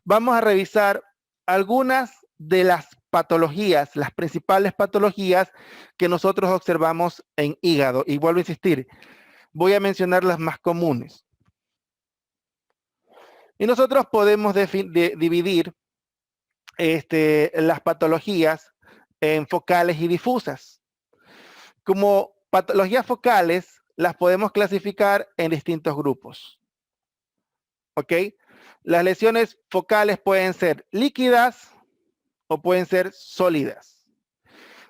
vamos a revisar algunas de las patologías, las principales patologías que nosotros observamos en hígado. Y vuelvo a insistir, voy a mencionar las más comunes. Y nosotros podemos dividir las patologías en focales y difusas. Como patologías focales, las podemos clasificar en distintos grupos. ¿Ok? Las lesiones focales pueden ser líquidas o pueden ser sólidas.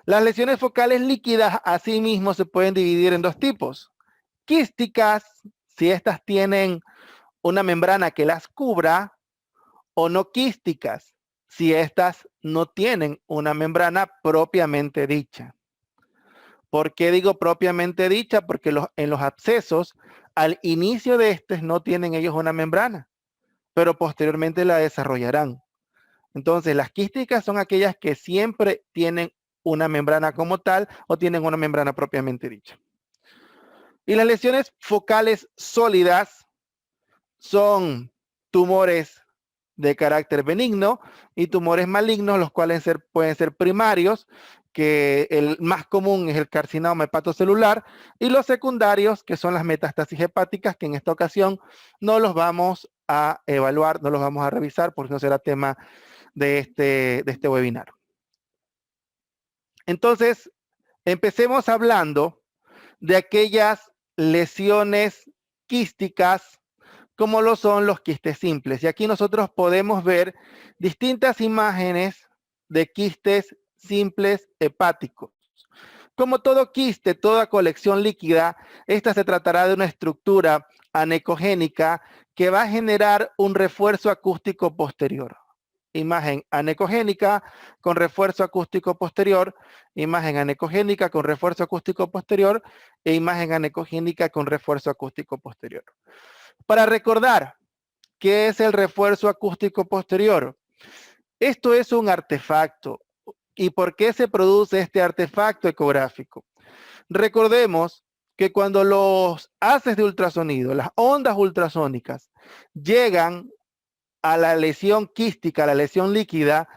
Las lesiones focales líquidas, asimismo, se pueden dividir en dos tipos. Quísticas, si estas tienen una membrana que las cubra, o no quísticas, si estas no tienen una membrana propiamente dicha. ¿Por qué digo propiamente dicha? Porque en los abscesos, al inicio de estos no tienen ellos una membrana, pero posteriormente la desarrollarán. Entonces, las quísticas son aquellas que siempre tienen una membrana como tal o tienen una membrana propiamente dicha. Y las lesiones focales sólidas son tumores de carácter benigno y tumores malignos, los cuales pueden ser primarios, que el más común es el carcinoma hepatocelular, y los secundarios, que son las metástasis hepáticas, que en esta ocasión no los vamos a evaluar, no los vamos a revisar, porque no será tema de este webinar. Entonces, empecemos hablando de aquellas lesiones quísticas, como lo son los quistes simples. Y aquí nosotros podemos ver distintas imágenes de quistes simples hepáticos. Como todo quiste, toda colección líquida, esta se tratará de una estructura anecogénica que va a generar un refuerzo acústico posterior. Imagen anecogénica con refuerzo acústico posterior, imagen anecogénica con refuerzo acústico posterior e imagen anecogénica con refuerzo acústico posterior. Para recordar, ¿qué es el refuerzo acústico posterior? Esto es un artefacto. ¿Y por qué se produce este artefacto ecográfico? Recordemos que cuando los haces de ultrasonido, las ondas ultrasónicas, llegan a la lesión quística, a la lesión líquida,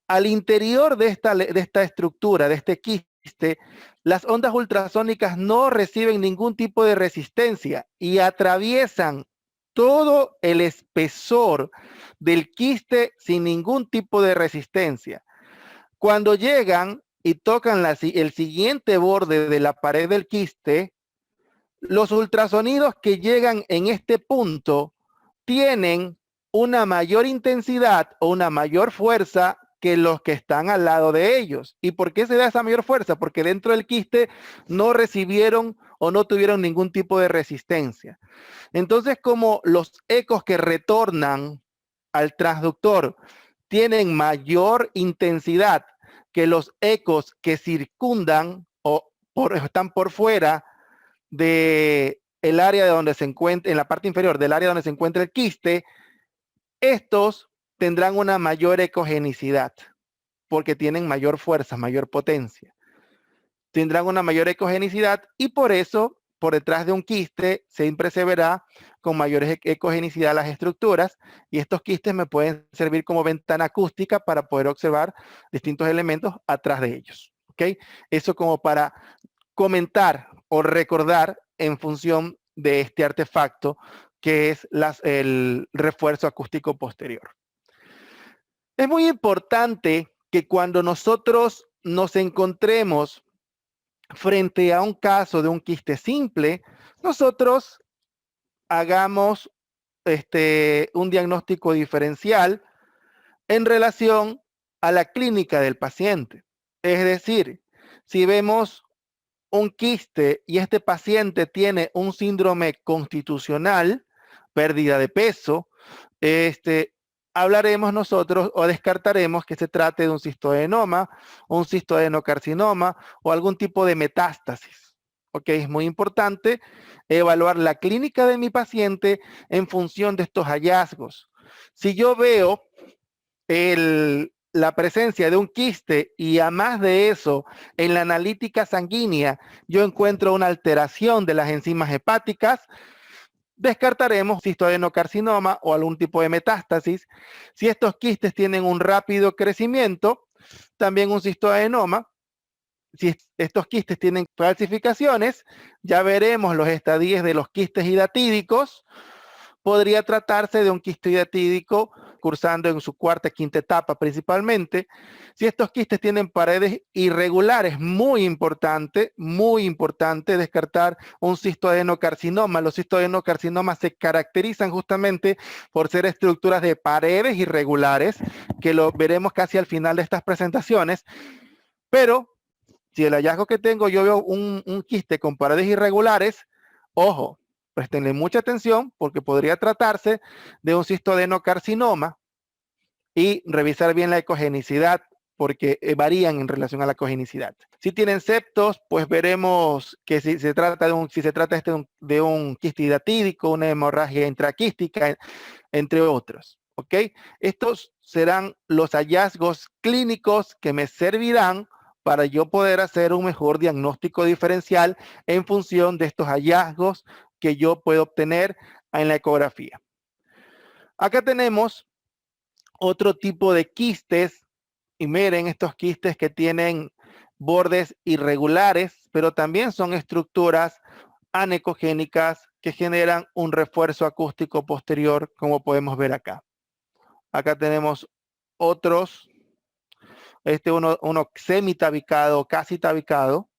al interior de esta estructura, de este quiste, las ondas ultrasónicas no reciben ningún tipo de resistencia y atraviesan todo el espesor del quiste sin ningún tipo de resistencia. Cuando llegan y tocan el siguiente borde de la pared del quiste, los ultrasonidos que llegan en este punto tienen una mayor intensidad o una mayor fuerza que los que están al lado de ellos. ¿Y por qué se da esa mayor fuerza? Porque dentro del quiste no recibieron o no tuvieron ningún tipo de resistencia. Entonces, como los ecos que retornan al transductor tienen mayor intensidad que los ecos que circundan o están por fuera de el área de donde se encuentra, en la parte inferior del área donde se encuentra el quiste, estos tendrán una mayor ecogenicidad porque tienen mayor fuerza, mayor potencia. Tendrán una mayor ecogenicidad y por eso, por detrás de un quiste, siempre se verá con mayor ecogenicidad las estructuras y estos quistes me pueden servir como ventana acústica para poder observar distintos elementos atrás de ellos. ¿Ok? Eso como para comentar o recordar en función de este artefacto que es el refuerzo acústico posterior. Es muy importante que cuando nosotros nos encontremos frente a un caso de un quiste simple, nosotros hagamos un diagnóstico diferencial en relación a la clínica del paciente. Es decir, si vemos un quiste y este paciente tiene un síndrome constitucional, pérdida de peso, hablaremos nosotros o descartaremos que se trate de un cistoadenoma, un cistoadenocarcinoma o algún tipo de metástasis. Ok, es muy importante evaluar la clínica de mi paciente en función de estos hallazgos. Si yo veo la presencia de un quiste y además de eso, en la analítica sanguínea, yo encuentro una alteración de las enzimas hepáticas, descartaremos cistoadenocarcinoma o algún tipo de metástasis. Si estos quistes tienen un rápido crecimiento, también un cistoadenoma. Si estos quistes tienen falsificaciones, ya veremos los estadios de los quistes hidatídicos. Podría tratarse de un quiste hidatídico cursando en su cuarta, quinta etapa principalmente. Si estos quistes tienen paredes irregulares, muy importante descartar un cistoadenocarcinoma. Los cistoadenocarcinomas se caracterizan justamente por ser estructuras de paredes irregulares, que lo veremos casi al final de estas presentaciones, pero si el hallazgo que tengo, yo veo un quiste con paredes irregulares, ojo, prestenle mucha atención porque podría tratarse de un cistoadenocarcinoma y revisar bien la ecogenicidad porque varían en relación a la ecogenicidad. Si tienen septos, pues veremos que si se trata de un quiste hidatídico, una hemorragia intraquística, entre otros. ¿Ok? Estos serán los hallazgos clínicos que me servirán para yo poder hacer un mejor diagnóstico diferencial en función de estos hallazgos que yo puedo obtener en la ecografía. Acá tenemos otro tipo de quistes, y miren estos quistes que tienen bordes irregulares, pero también son estructuras anecogénicas que generan un refuerzo acústico posterior, como podemos ver acá. Acá tenemos otros, uno semi-tabicado, casi tabicado,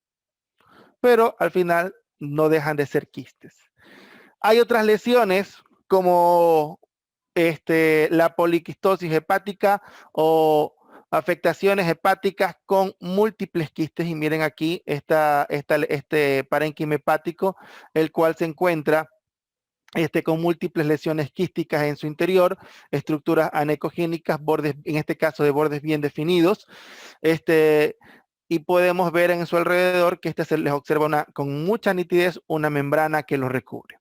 pero al final no dejan de ser quistes. Hay otras lesiones como la poliquistosis hepática o afectaciones hepáticas con múltiples quistes. Y miren aquí este parénquima hepático, el cual se encuentra con múltiples lesiones quísticas en su interior, estructuras anecogénicas, bordes, en este caso de bordes bien definidos, y podemos ver en su alrededor que se les observa con mucha nitidez una membrana que lo recubre,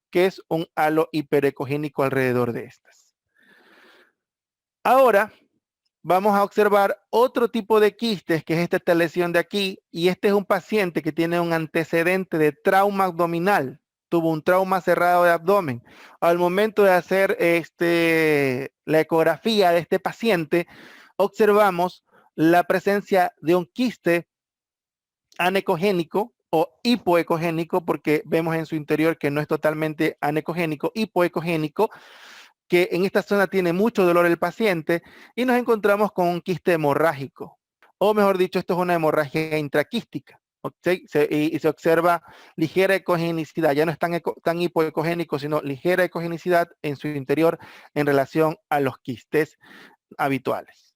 que es un halo hiperecogénico alrededor de estas. Ahora vamos a observar otro tipo de quistes, que es esta lesión de aquí, y este es un paciente que tiene un antecedente de trauma abdominal, tuvo un trauma cerrado de abdomen. Al momento de hacer la ecografía de este paciente, observamos la presencia de un quiste anecogénico o hipoecogénico, porque vemos en su interior que no es totalmente anecogénico, hipoecogénico, que en esta zona tiene mucho dolor el paciente y nos encontramos con un quiste hemorrágico, o mejor dicho, esto es una hemorragia intraquística. ¿Okay? Y se observa ligera ecogenicidad, ya no es tan hipoecogénico, sino ligera ecogenicidad en su interior en relación a los quistes habituales.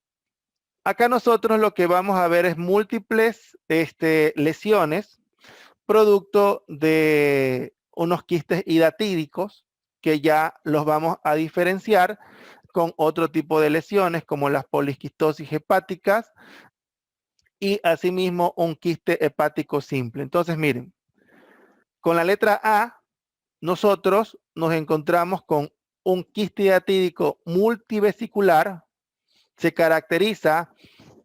Acá nosotros lo que vamos a ver es múltiples lesiones producto de unos quistes hidatídicos que ya los vamos a diferenciar con otro tipo de lesiones como las poliquistosis hepáticas y asimismo un quiste hepático simple. Entonces miren, con la letra A nosotros nos encontramos con un quiste hidatídico multivesicular. Se caracteriza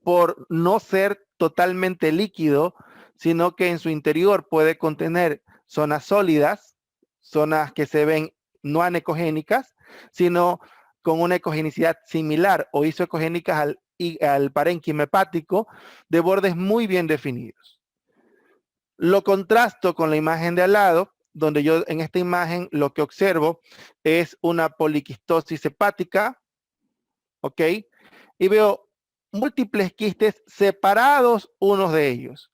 por no ser totalmente líquido, sino que en su interior puede contener zonas sólidas, zonas que se ven no anecogénicas, sino con una ecogenicidad similar o isoecogénicas al parénquima hepático, de bordes muy bien definidos. Lo contrasto con la imagen de al lado, donde yo en esta imagen lo que observo es una poliquistosis hepática, ¿ok? Y veo múltiples quistes separados unos de ellos.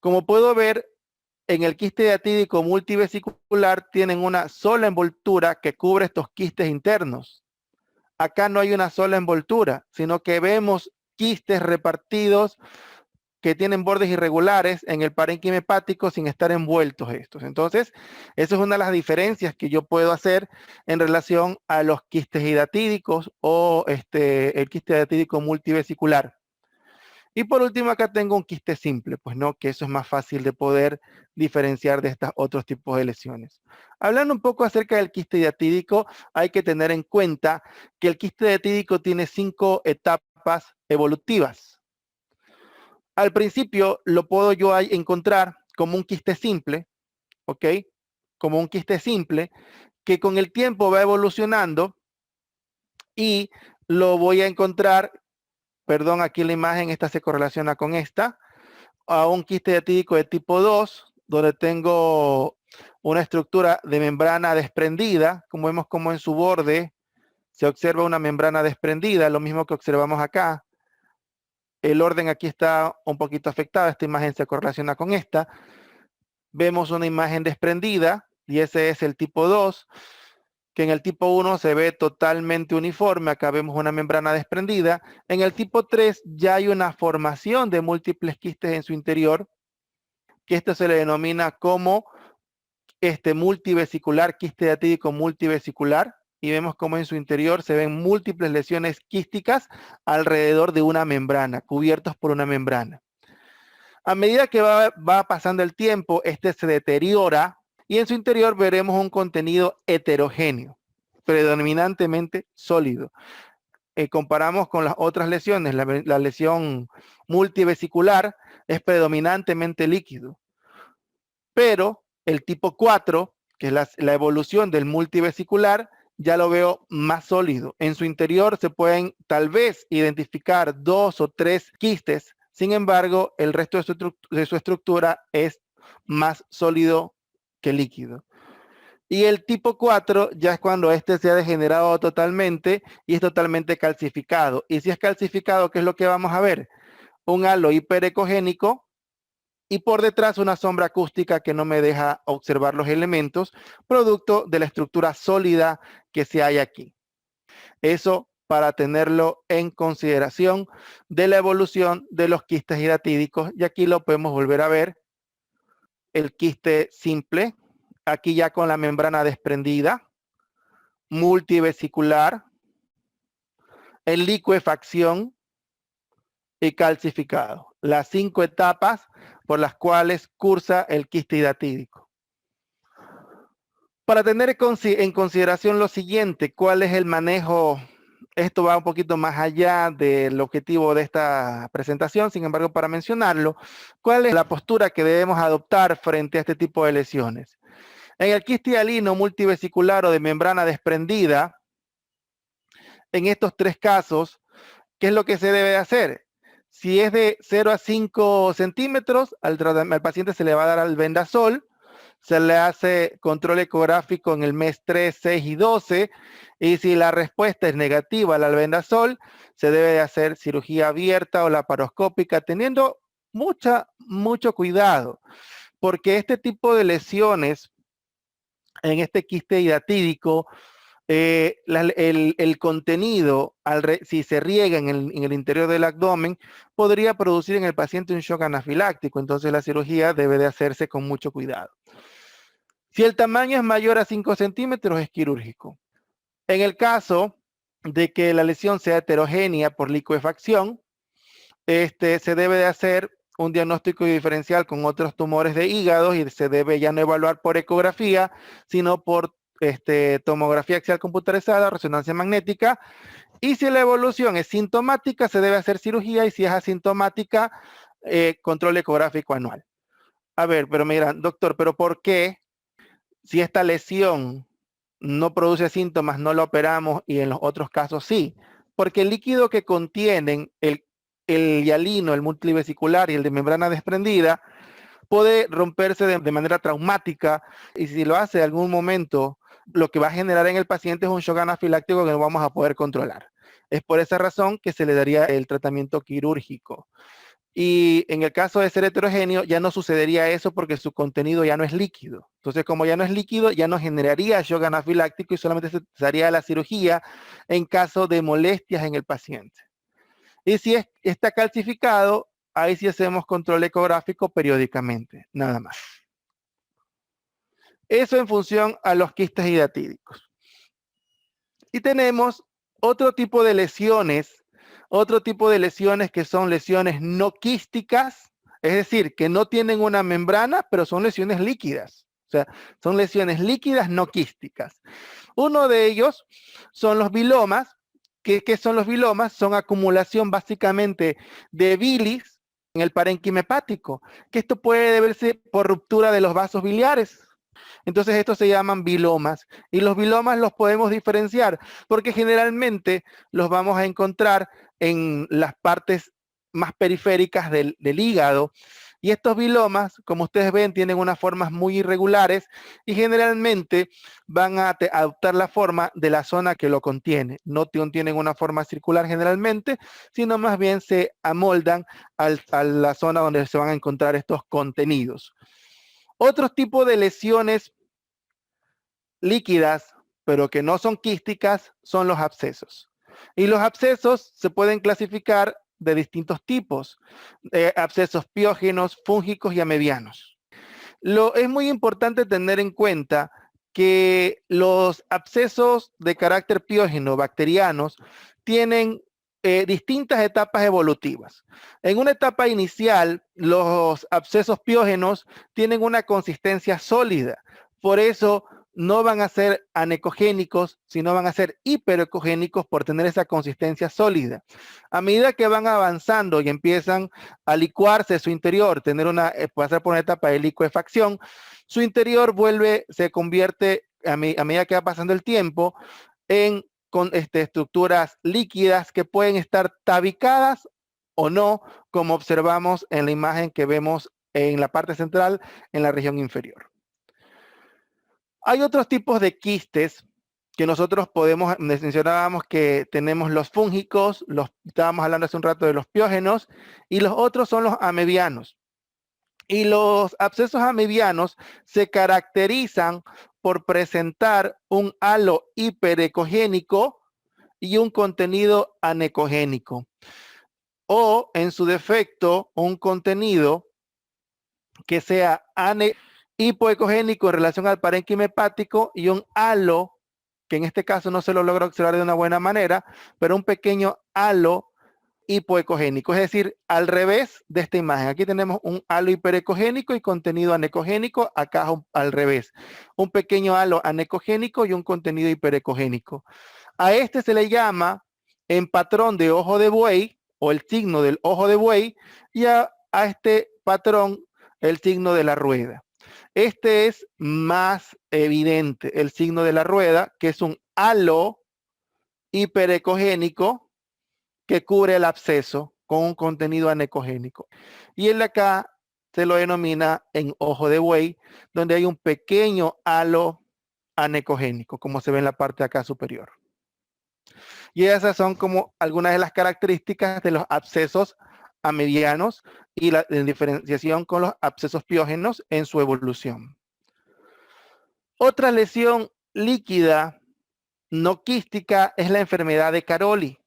Como puedo ver, en el quiste hidatídico multivesicular tienen una sola envoltura que cubre estos quistes internos. Acá no hay una sola envoltura, sino que vemos quistes repartidos que tienen bordes irregulares en el parénquima hepático sin estar envueltos estos. Entonces, esa es una de las diferencias que yo puedo hacer en relación a los quistes hidatídicos o el quiste hidatídico multivesicular. Y por último, acá tengo un quiste simple, pues no, que eso es más fácil de poder diferenciar de estos otros tipos de lesiones. Hablando un poco acerca del quiste hidatídico, hay que tener en cuenta que el quiste hidatídico tiene 5 etapas evolutivas. Al principio lo puedo yo encontrar como un quiste simple, ¿ok? Como un quiste simple que con el tiempo va evolucionando y lo voy a encontrar, perdón, aquí la imagen, esta se correlaciona con esta, a un quiste diatídico de tipo 2, donde tengo una estructura de membrana desprendida, como vemos como en su borde se observa una membrana desprendida, lo mismo que observamos acá. El orden aquí está un poquito afectado, esta imagen se correlaciona con esta. Vemos una imagen desprendida y ese es el tipo 2, que en el tipo 1 se ve totalmente uniforme, acá vemos una membrana desprendida. En el tipo 3 ya hay una formación de múltiples quistes en su interior, que esto se le denomina como multivesicular, quiste diatídico multivesicular, y vemos como en su interior se ven múltiples lesiones quísticas alrededor de una membrana, cubiertos por una membrana. A medida que va pasando el tiempo, se deteriora y en su interior veremos un contenido heterogéneo, predominantemente sólido. Comparamos con las otras lesiones, la lesión multivesicular es predominantemente líquido, pero el tipo 4, que es la evolución del multivesicular, ya lo veo más sólido. En su interior se pueden tal vez identificar 2 o 3 quistes, sin embargo, el resto de su estructura es más sólido que líquido. Y el tipo 4 ya es cuando se ha degenerado totalmente y es totalmente calcificado. Y si es calcificado, ¿qué es lo que vamos a ver? Un halo hiperecogénico y por detrás una sombra acústica que no me deja observar los elementos, producto de la estructura sólida que se hay aquí. Eso para tenerlo en consideración de la evolución de los quistes hidatídicos, y aquí lo podemos volver a ver, el quiste simple, aquí ya con la membrana desprendida, multivesicular, en licuefacción y calcificado. Las 5 etapas por las cuales cursa el quiste hidatídico. Para tener en consideración lo siguiente, ¿cuál es el manejo? Esto va un poquito más allá del objetivo de esta presentación, sin embargo, para mencionarlo, ¿cuál es la postura que debemos adoptar frente a este tipo de lesiones? En el quiste hialino multivesicular o de membrana desprendida, en estos 3 casos, ¿qué es lo que se debe hacer? Si es de 0 a 5 centímetros, al paciente se le va a dar albendazol, se le hace control ecográfico en el mes 3, 6 y 12, y si la respuesta es negativa al albendazol, se debe de hacer cirugía abierta o laparoscópica, teniendo mucho cuidado, porque este tipo de lesiones en este quiste hidatídico, el contenido, si se riega en el interior del abdomen, podría producir en el paciente un shock anafiláctico, entonces la cirugía debe de hacerse con mucho cuidado. Si el tamaño es mayor a 5 centímetros, es quirúrgico. En el caso de que la lesión sea heterogénea por licuefacción, se debe de hacer un diagnóstico diferencial con otros tumores de hígado y se debe ya no evaluar por ecografía, sino por tomografía axial computarizada, resonancia magnética. Y si la evolución es sintomática, se debe hacer cirugía, y si es asintomática, control ecográfico anual. A ver, pero mira, doctor, ¿pero por qué si esta lesión no produce síntomas, no la operamos y en los otros casos sí? Porque el líquido que contienen el hialino, el multivesicular y el de membrana desprendida puede romperse de manera traumática, y si lo hace en algún momento, lo que va a generar en el paciente es un shock anafiláctico que no vamos a poder controlar. Es por esa razón que se le daría el tratamiento quirúrgico. Y en el caso de ser heterogéneo, ya no sucedería eso porque su contenido ya no es líquido. Entonces, como ya no es líquido, ya no generaría shock anafiláctico y solamente se haría la cirugía en caso de molestias en el paciente. Y si está calcificado, ahí sí hacemos control ecográfico periódicamente, nada más. Eso en función a los quistes hidatídicos. Y tenemos otro tipo de lesiones que son lesiones no quísticas, es decir, que no tienen una membrana, pero son lesiones líquidas. O sea, son lesiones líquidas no quísticas. Uno de ellos son los bilomas. ¿Qué son los bilomas? Son acumulación básicamente de bilis en el parénquima hepático, que esto puede deberse por ruptura de los vasos biliares. Entonces estos se llaman bilomas y los bilomas los podemos diferenciar porque generalmente los vamos a encontrar en las partes más periféricas del hígado. Y estos bilomas, como ustedes ven, tienen unas formas muy irregulares y generalmente van a adoptar la forma de la zona que lo contiene. No tienen una forma circular generalmente, sino más bien se amoldan a la zona donde se van a encontrar estos contenidos. Otro tipo de lesiones líquidas, pero que no son quísticas, son los abscesos. Y los abscesos se pueden clasificar de distintos tipos, abscesos piógenos, fúngicos y amebianos. Es muy importante tener en cuenta que los abscesos de carácter piógeno bacterianos tienen distintas etapas evolutivas. En una etapa inicial, los abscesos piógenos tienen una consistencia sólida. Por eso no van a ser anecogénicos, sino van a ser hiperecogénicos por tener esa consistencia sólida. A medida que van avanzando y empiezan a licuarse su interior, pasar por una etapa de licuefacción, su interior se convierte, a medida que va pasando el tiempo, con estructuras líquidas que pueden estar tabicadas o no, como observamos en la imagen que vemos en la parte central, en la región inferior. Hay otros tipos de quistes que nosotros mencionábamos que tenemos los fúngicos, estábamos hablando hace un rato de los piógenos, y los otros son los amebianos. Y los abscesos amebianos se caracterizan por presentar un halo hiperecogénico y un contenido anecogénico. O, en su defecto, un contenido que sea hipoecogénico en relación al parénquima hepático y un halo, que en este caso no se lo logra observar de una buena manera, pero un pequeño halo hipoecogénico, es decir, al revés de esta imagen. Aquí tenemos un halo hiperecogénico y contenido anecogénico, acá al revés. Un pequeño halo anecogénico y un contenido hiperecogénico. A este se le llama en patrón de ojo de buey o el signo del ojo de buey y a este patrón el signo de la rueda. Este es más evidente, el signo de la rueda, que es un halo hiperecogénico que cubre el absceso con un contenido anecogénico. Y el de acá se lo denomina en ojo de buey, donde hay un pequeño halo anecogénico, como se ve en la parte de acá superior. Y esas son como algunas de las características de los abscesos amebianos y la diferenciación con los abscesos piógenos en su evolución. Otra lesión líquida no quística es la enfermedad de Caroli.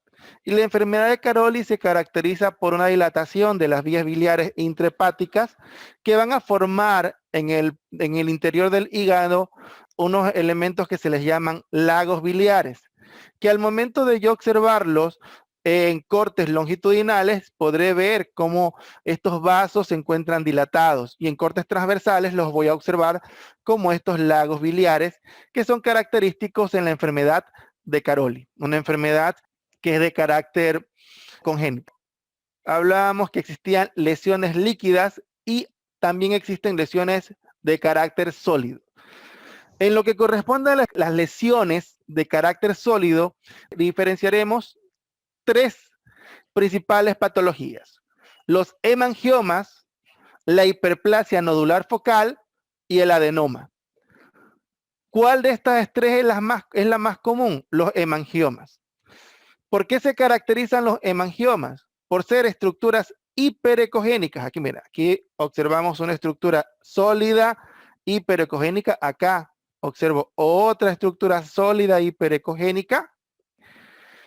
Y la enfermedad de Caroli se caracteriza por una dilatación de las vías biliares intrahepáticas que van a formar en el interior del hígado unos elementos que se les llaman lagos biliares, que al momento de yo observarlos en cortes longitudinales, podré ver cómo estos vasos se encuentran dilatados y en cortes transversales los voy a observar como estos lagos biliares que son característicos en la enfermedad de Caroli, una enfermedad que es de carácter congénito. Hablábamos que existían lesiones líquidas y también existen lesiones de carácter sólido. En lo que corresponde a las lesiones de carácter sólido, diferenciaremos tres principales patologías: los hemangiomas, la hiperplasia nodular focal y el adenoma. ¿Cuál de estas tres es la más común? Los hemangiomas. ¿Por qué se caracterizan los hemangiomas? Por ser estructuras hiperecogénicas. Aquí, mira, aquí observamos una estructura sólida hiperecogénica. Acá observo otra estructura sólida hiperecogénica.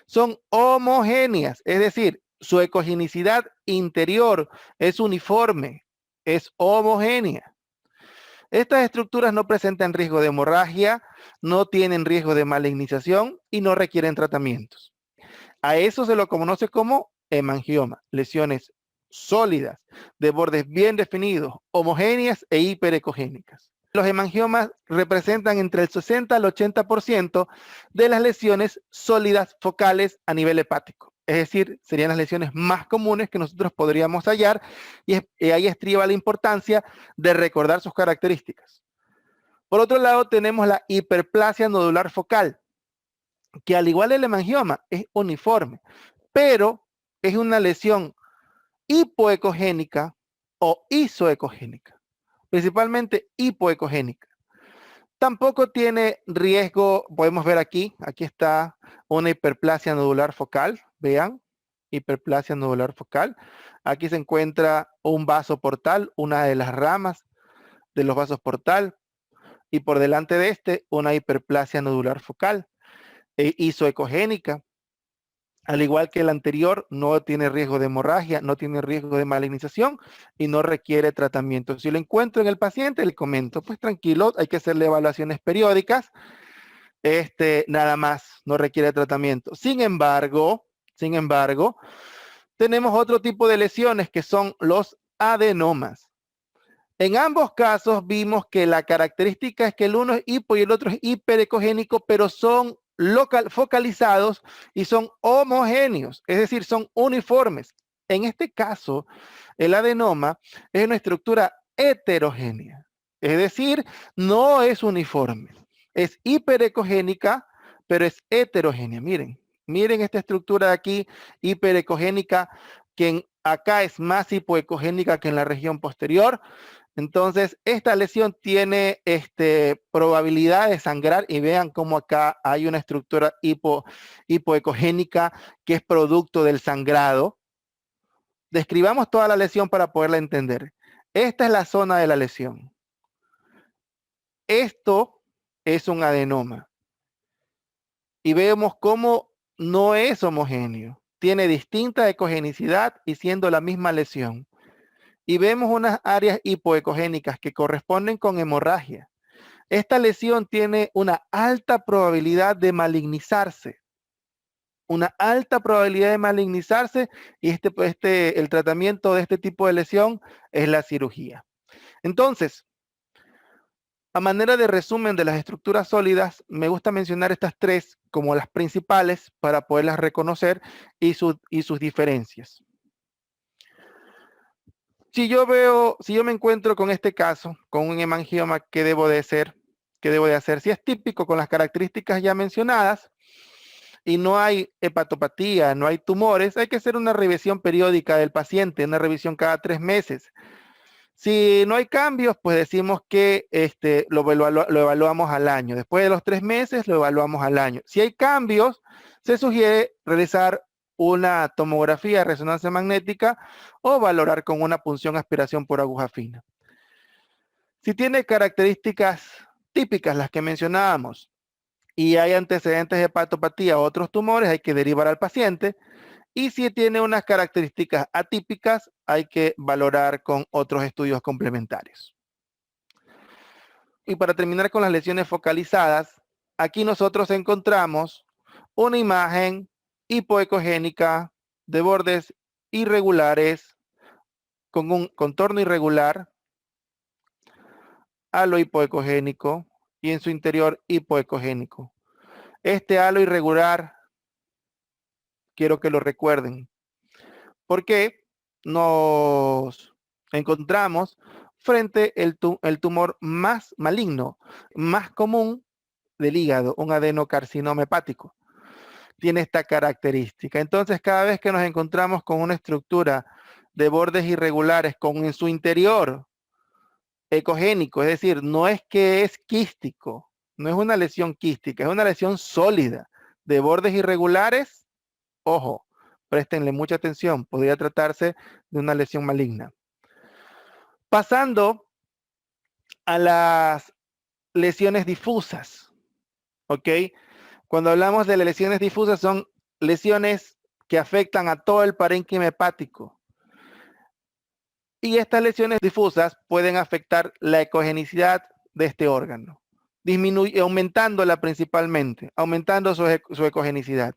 Son homogéneas, es decir, su ecogenicidad interior es uniforme, es homogénea. Estas estructuras no presentan riesgo de hemorragia, no tienen riesgo de malignización y no requieren tratamientos. A eso se lo conoce como hemangioma, lesiones sólidas, de bordes bien definidos, homogéneas e hiperecogénicas. Los hemangiomas representan entre el 60 al 80% de las lesiones sólidas focales a nivel hepático. Es decir, serían las lesiones más comunes que nosotros podríamos hallar y ahí estriba la importancia de recordar sus características. Por otro lado, tenemos la hiperplasia nodular focal, que al igual del hemangioma es uniforme, pero es una lesión hipoecogénica o isoecogénica, principalmente hipoecogénica. Tampoco tiene riesgo, podemos ver aquí está una hiperplasia nodular focal, vean, hiperplasia nodular focal. Aquí se encuentra un vaso portal, una de las ramas de los vasos portal, y por delante de este, una hiperplasia nodular focal, isoecogénica. Al igual que el anterior, no tiene riesgo de hemorragia, no tiene riesgo de malignización y no requiere tratamiento. Si lo encuentro en el paciente, le comento, pues tranquilo, hay que hacerle evaluaciones periódicas, nada más, no requiere tratamiento. Sin embargo, tenemos otro tipo de lesiones que son los adenomas. En ambos casos vimos que la característica es que el uno es hipo y el otro es hiperecogénico, pero son focalizados y son homogéneos, es decir, son uniformes. En este caso, el adenoma es una estructura heterogénea, es decir, no es uniforme. Es hiperecogénica, pero es heterogénea. Miren esta estructura de aquí, hiperecogénica, que acá es más hipoecogénica que en la región posterior. Entonces, esta lesión tiene probabilidad de sangrar y vean cómo acá hay una estructura hipoecogénica que es producto del sangrado. Describamos toda la lesión para poderla entender. Esta es la zona de la lesión. Esto es un adenoma. Y vemos cómo no es homogéneo. Tiene distinta ecogenicidad y siendo la misma lesión. Y vemos unas áreas hipoecogénicas que corresponden con hemorragia. Esta lesión tiene una alta probabilidad de malignizarse. Una alta probabilidad de malignizarse y el tratamiento de este tipo de lesión es la cirugía. Entonces, a manera de resumen de las estructuras sólidas, me gusta mencionar estas tres como las principales para poderlas reconocer y sus diferencias. Si yo me encuentro con este caso, con un hemangioma, ¿qué debo de hacer? Si es típico con las características ya mencionadas y no hay hepatopatía, no hay tumores, hay que hacer una revisión periódica del paciente, una revisión cada 3 meses. Si no hay cambios, pues decimos que lo evaluamos al año. Después de los 3 meses, lo evaluamos al año. Si hay cambios, se sugiere realizar una tomografía de resonancia magnética o valorar con una punción aspiración por aguja fina. Si tiene características típicas, las que mencionábamos, y hay antecedentes de hepatopatía o otros tumores, hay que derivar al paciente. Y si tiene unas características atípicas, hay que valorar con otros estudios complementarios. Y para terminar con las lesiones focalizadas, aquí nosotros encontramos una imagen hipoecogénica de bordes irregulares con un contorno irregular, halo hipoecogénico y en su interior hipoecogénico. Este halo irregular, quiero que lo recuerden, porque nos encontramos frente el tumor más maligno, más común del hígado, un adenocarcinoma hepático. Tiene esta característica. Entonces, cada vez que nos encontramos con una estructura de bordes irregulares con en su interior ecogénico, es decir, no es que es quístico, no es una lesión quística, es una lesión sólida de bordes irregulares, ojo, préstenle mucha atención, podría tratarse de una lesión maligna. Pasando a las lesiones difusas, ¿ok? Cuando hablamos de lesiones difusas son lesiones que afectan a todo el parénquima hepático. Y estas lesiones difusas pueden afectar la ecogenicidad de este órgano, aumentándola principalmente, aumentando su ecogenicidad.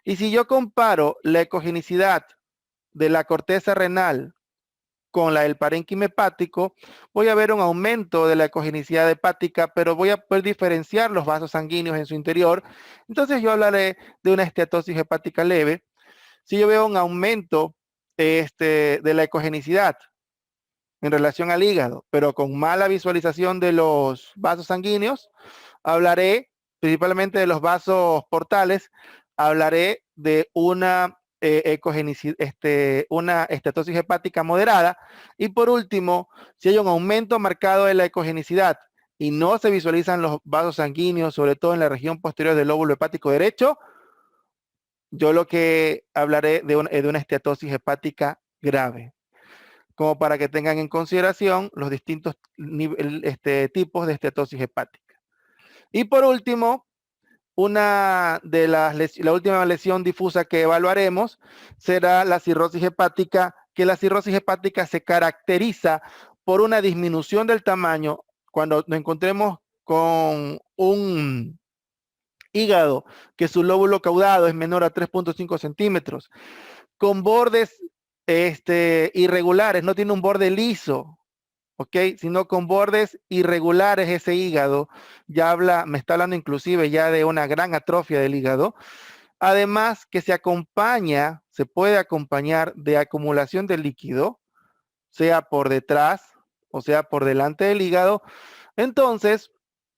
Y si yo comparo la ecogenicidad de la corteza renal con la del parénquima hepático, voy a ver un aumento de la ecogenicidad hepática, pero voy a poder diferenciar los vasos sanguíneos en su interior. Entonces yo hablaré de una esteatosis hepática leve. Si yo veo un aumento de la ecogenicidad en relación al hígado, pero con mala visualización de los vasos sanguíneos, hablaré principalmente de los vasos portales, hablaré de una estatosis hepática moderada, y por último, si hay un aumento marcado de la ecogenicidad y no se visualizan los vasos sanguíneos, sobre todo en la región posterior del lóbulo hepático derecho, yo lo que hablaré de una esteatosis hepática grave, como para que tengan en consideración los distintos tipos de esteatosis hepática. Y por último, la última lesión difusa que evaluaremos será la cirrosis hepática, que la cirrosis hepática se caracteriza por una disminución del tamaño cuando nos encontremos con un hígado que su lóbulo caudado es menor a 3.5 centímetros, con bordes irregulares, no tiene un borde liso, ¿ok? Sino con bordes irregulares ese hígado, me está hablando inclusive ya de una gran atrofia del hígado. Además que se puede acompañar de acumulación de líquido, sea por detrás o sea por delante del hígado. Entonces,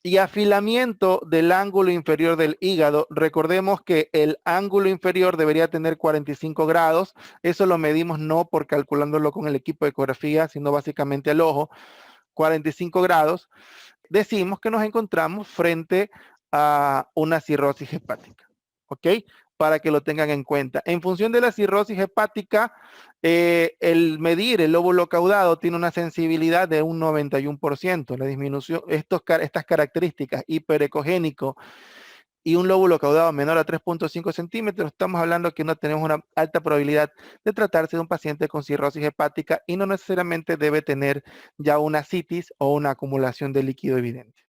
y afilamiento del ángulo inferior del hígado. Recordemos que el ángulo inferior debería tener 45 grados. Eso lo medimos no por calculándolo con el equipo de ecografía, sino básicamente al ojo. 45 grados. Decimos que nos encontramos frente a una cirrosis hepática. ¿Ok? Para que lo tengan en cuenta. En función de la cirrosis hepática, el medir el lóbulo caudado tiene una sensibilidad de un 91%. La disminución, estas características, hiperecogénico y un lóbulo caudado menor a 3.5 centímetros, estamos hablando que no tenemos una alta probabilidad de tratarse de un paciente con cirrosis hepática y no necesariamente debe tener ya una citis o una acumulación de líquido evidente.